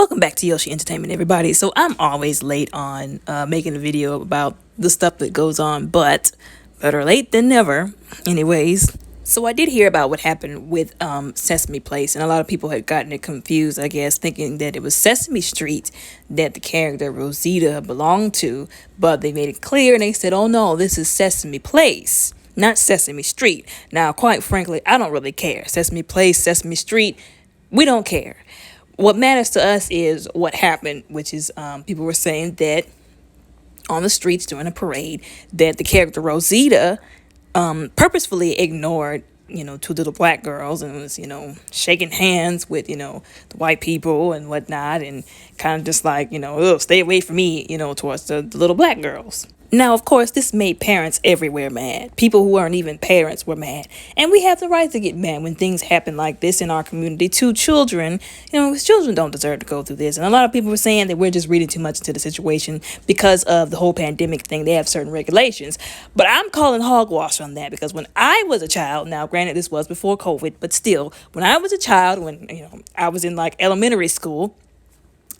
Welcome back to Yoshi Entertainment, everybody. So I'm always late on making a video about the stuff that goes on, but better late than never. Anyways, so I did hear about what happened with Sesame Place, and a lot of people had gotten it confused, I guess, thinking that it was Sesame Street that the character Rosita belonged to, but they made it clear and they said, oh no, this is Sesame Place, not Sesame Street. Now, quite frankly, I don't really care. Sesame Place, Sesame Street, we don't care. What matters to us is what happened, which is people were saying that on the streets during a parade that the character Rosita purposefully ignored, two little black girls and was, shaking hands with, the white people and whatnot, and kind of just like, oh, stay away from me, towards the little black girls. Now, of course, this made parents everywhere mad. People who aren't even parents were mad. And we have the right to get mad when things happen like this in our community to children. Because children don't deserve to go through this. And a lot of people were saying that we're just reading too much into the situation because of the whole pandemic thing. They have certain regulations. But I'm calling hogwash on that, because when I was a child, now granted this was before COVID, but still, when I was a child, when I was in like elementary school,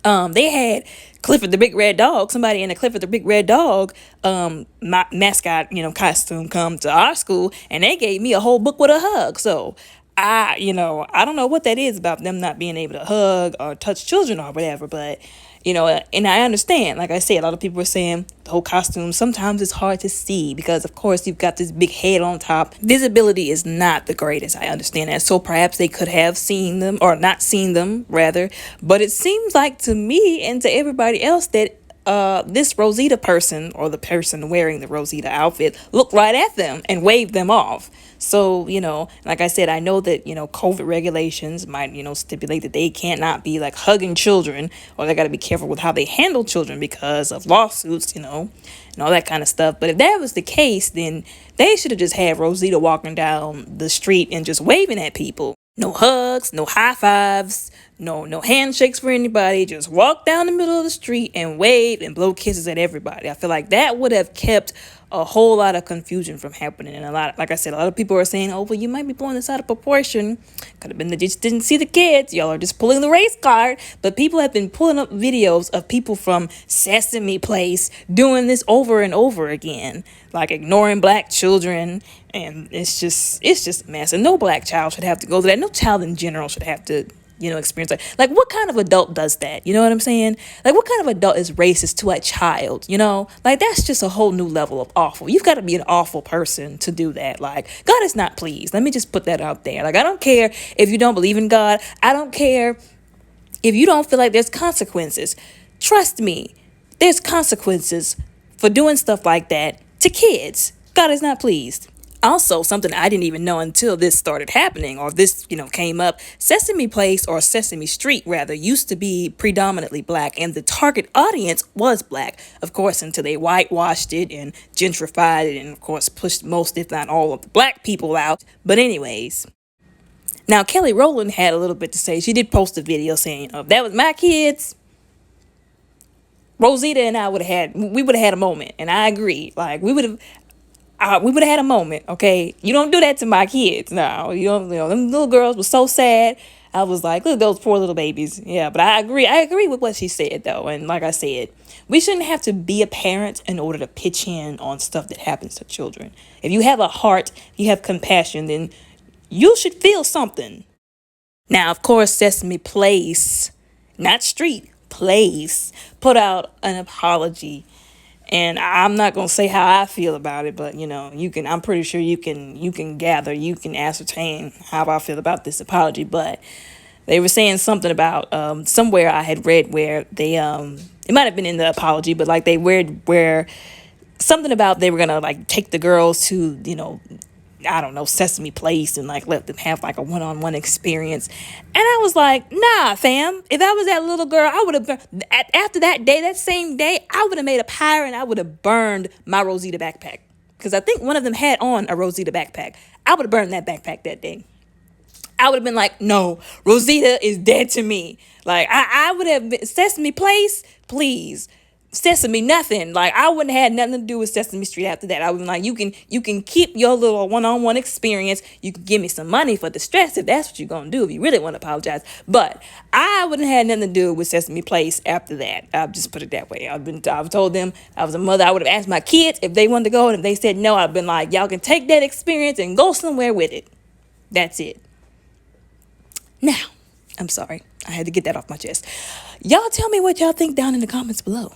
they had Clifford the Big Red Dog, somebody in a Clifford the Big Red Dog mascot, costume come to our school, and they gave me a whole book with a hug. So I don't know what that is about them not being able to hug or touch children or whatever, but and I understand, like I said, a lot of people are saying the whole costume, sometimes it's hard to see because, of course, you've got this big head on top. Visibility is not the greatest. I understand that. So perhaps they could have seen them, or not seen them, rather. But it seems like to me and to everybody else that this Rosita person, or the person wearing the Rosita outfit, looked right at them and waved them off. So, like I said, I know that, COVID regulations might, stipulate that they cannot be like hugging children, or they got to be careful with how they handle children because of lawsuits, and all that kind of stuff. But if that was the case, then they should have just had Rosita walking down the street and just waving at people. No hugs, no high fives, no handshakes for anybody. Just walk down the middle of the street and wave and blow kisses at everybody. I feel like that would have kept a whole lot of confusion from happening. And like I said, a lot of people are saying, oh, well, you might be blowing this out of proportion. Could have been that you just didn't see the kids. Y'all are just pulling the race card. But people have been pulling up videos of people from Sesame Place doing this over and over again, like ignoring black children. And it's just a mess. And no black child should have to go through that. No child in general should have to experience that. Like, what kind of adult does that? You know what I'm saying? Like, what kind of adult is racist to a child? Like, that's just a whole new level of awful. You've got to be an awful person to do that. Like, God is not pleased. Let me just put that out there. Like, I don't care if you don't believe in God. I don't care if you don't feel like there's consequences. Trust me, there's consequences for doing stuff like that to kids. God is not pleased. Also, something I didn't even know until this started happening, or this, came up. Sesame Place, or Sesame Street, rather, used to be predominantly black, and the target audience was black, of course, until they whitewashed it and gentrified it, and, of course, pushed most, if not all, of the black people out. But anyways, now Kelly Rowland had a little bit to say. She did post a video saying, if that was my kids, Rosita and I would have had a moment, and I agree. Like, we would have had a moment, okay? You don't do that to my kids. No, them little girls were so sad. I was like, look at those poor little babies. Yeah, but I agree with what she said, though. And like I said, we shouldn't have to be a parent in order to pitch in on stuff that happens to children. If you have a heart, you have compassion, then you should feel something. Now, of course, Sesame Place, not Street, Place, put out an apology. And I'm not going to say how I feel about it, but, I'm pretty sure you can ascertain how I feel about this apology. But they were saying something about, somewhere I had read where they, it might have been in the apology, but like they where something about they were going to like take the girls to, I don't know, Sesame Place, and like let them have like a one-on-one experience. And I was like, nah, fam, if I was that little girl, I would have, after that day, that same day, I would have made a pyre and I would have burned my Rosita backpack. Because I think one of them had on a Rosita backpack. I would have burned that backpack that day. I would have been like, no, Rosita is dead to me. Like, I would have been, Sesame Place, please. Sesame nothing. Like, I wouldn't have had nothing to do with Sesame Street after that. I was like, you can keep your little one-on-one experience. You can give me some money for the stress if that's what you're gonna do, if you really want to apologize. But I wouldn't have had nothing to do with Sesame Place after that. I'll just put it that way. I've told them I was a mother. I would have asked my kids if they wanted to go, and if they said no, I've been like, y'all can take that experience and go somewhere with it. That's it. Now, I'm sorry. I had to get that off my chest. Y'all tell me what y'all think down in the comments below.